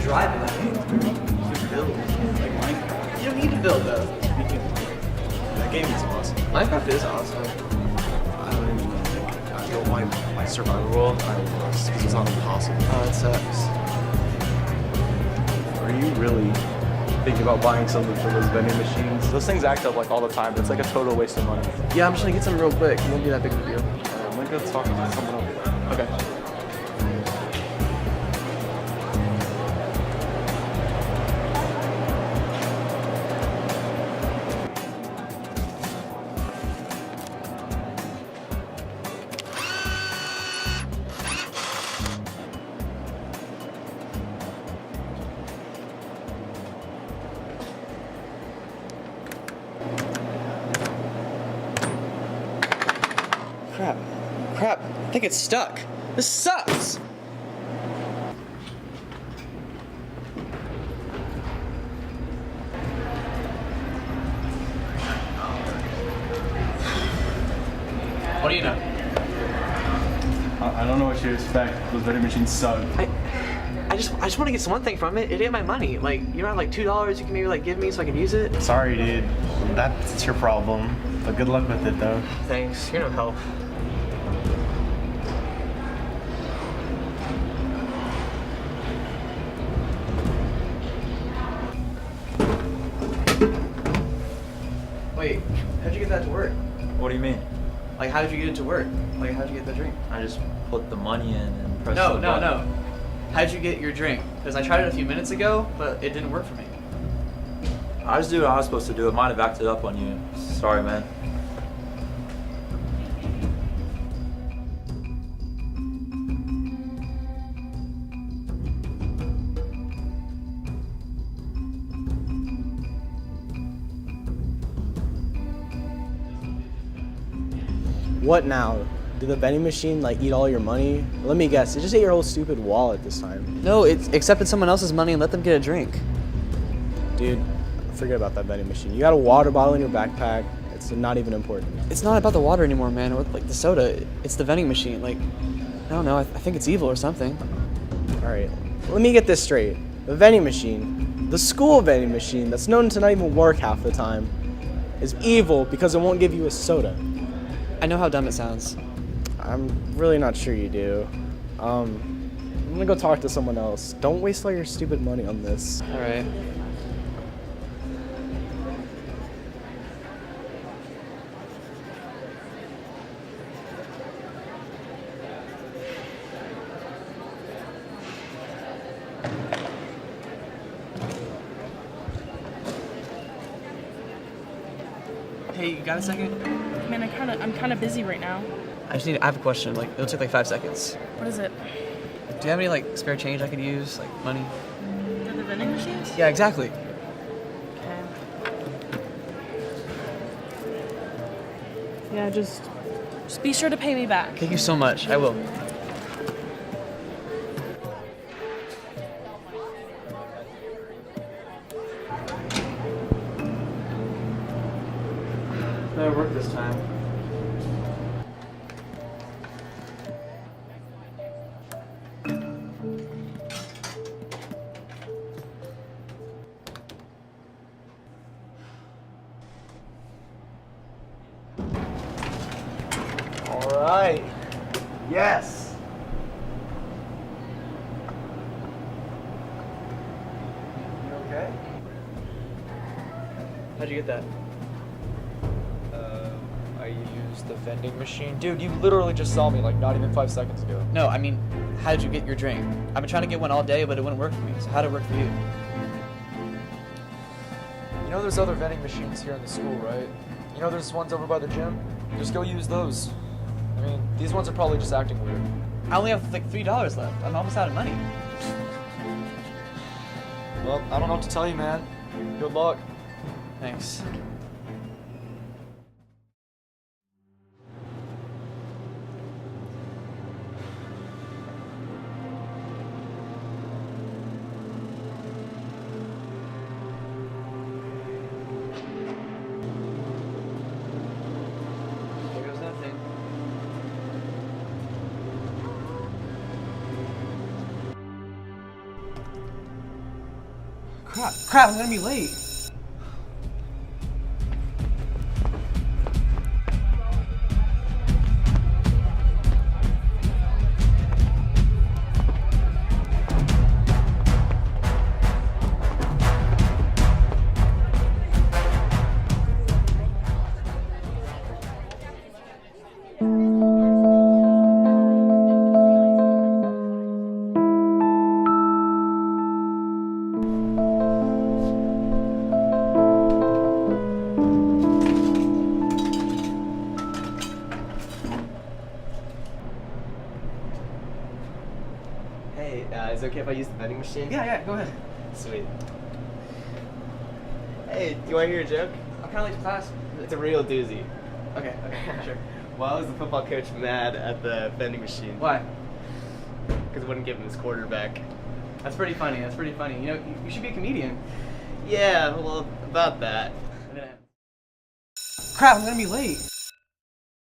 driving. Like, you can build. Like Minecraft. You don't need to build though. That game is awesome. Minecraft is awesome. I don't even know. I built my survival world. I lost because it's not impossible. Oh, that sucks. Are you really thinking about buying something for those vending machines? Those things act up like all the time, but it's like a total waste of money. Yeah, I'm just gonna get some real quick. It won't be that big of a deal. I'm gonna go talk to someone else. Okay. Crap, I think it's stuck. This sucks. What do you know? I don't know what you expect. Those vending machines suck. I just want to get one thing from it. It ain't my money. Like, you don't have like $2 you can maybe like give me so I can use it? Sorry, dude. That's your problem. But good luck with it, though. Thanks, you're no help. Wait, how'd you get that to work? What do you mean? Like, how did you get it to work? Like, how'd you get the drink? I just put the money in and pressed No. the button. How'd you get your drink? Because I tried it a few minutes ago, but it didn't work for me. I just did what I was supposed to do. It might have acted up on you. Sorry, man. What now? Did the vending machine like eat all your money? Let me guess, it just ate your whole stupid wallet this time. No, it's accepted someone else's money and let them get a drink. Dude, forget about that vending machine. You got a water bottle in your backpack. It's not even important. It's not about the water anymore, man, or like the soda. It's the vending machine. Like, I don't know, I think it's evil or something. Alright, let me get this straight. The vending machine, the school vending machine that's known to not even work half the time, is evil because it won't give you a soda. I know how dumb it sounds. I'm really not sure you do. I'm gonna go talk to someone else. Don't waste all your stupid money on this. All right. Hey, you got a second? Man, I'm kind of busy right now. I have a question. Like, it'll take like 5 seconds. What is it? Do you have any like spare change I could use, like money? For the vending machines? Yeah, exactly. Okay. Yeah, just be sure to pay me back. Thank you so much. I will. Better work this time. All right. Yes. You okay? How'd you get that? I used the vending machine. Dude, you literally just saw me like not even 5 seconds ago. No, I mean, how did you get your drink? I've been trying to get one all day, but it wouldn't work for me. So how'd it work for you? You know there's other vending machines here in the school, right? You know there's ones over by the gym? Just go use those. I mean, these ones are probably just acting weird. I only have like $3 left. I'm almost out of money. Well, I don't know what to tell you, man. Good luck. Thanks. There goes nothing. Crap, I'm gonna be late. Hey, is it okay if I use the vending machine? Yeah, go ahead. Sweet. Hey, do you want to hear a joke? I'm kinda late to class. It's a real doozy. Okay, sure. Why was the football coach mad at the vending machine? Why? Because it wouldn't give him his quarterback. That's pretty funny, You know, you should be a comedian. Yeah, well, about that. Crap, I'm gonna be late.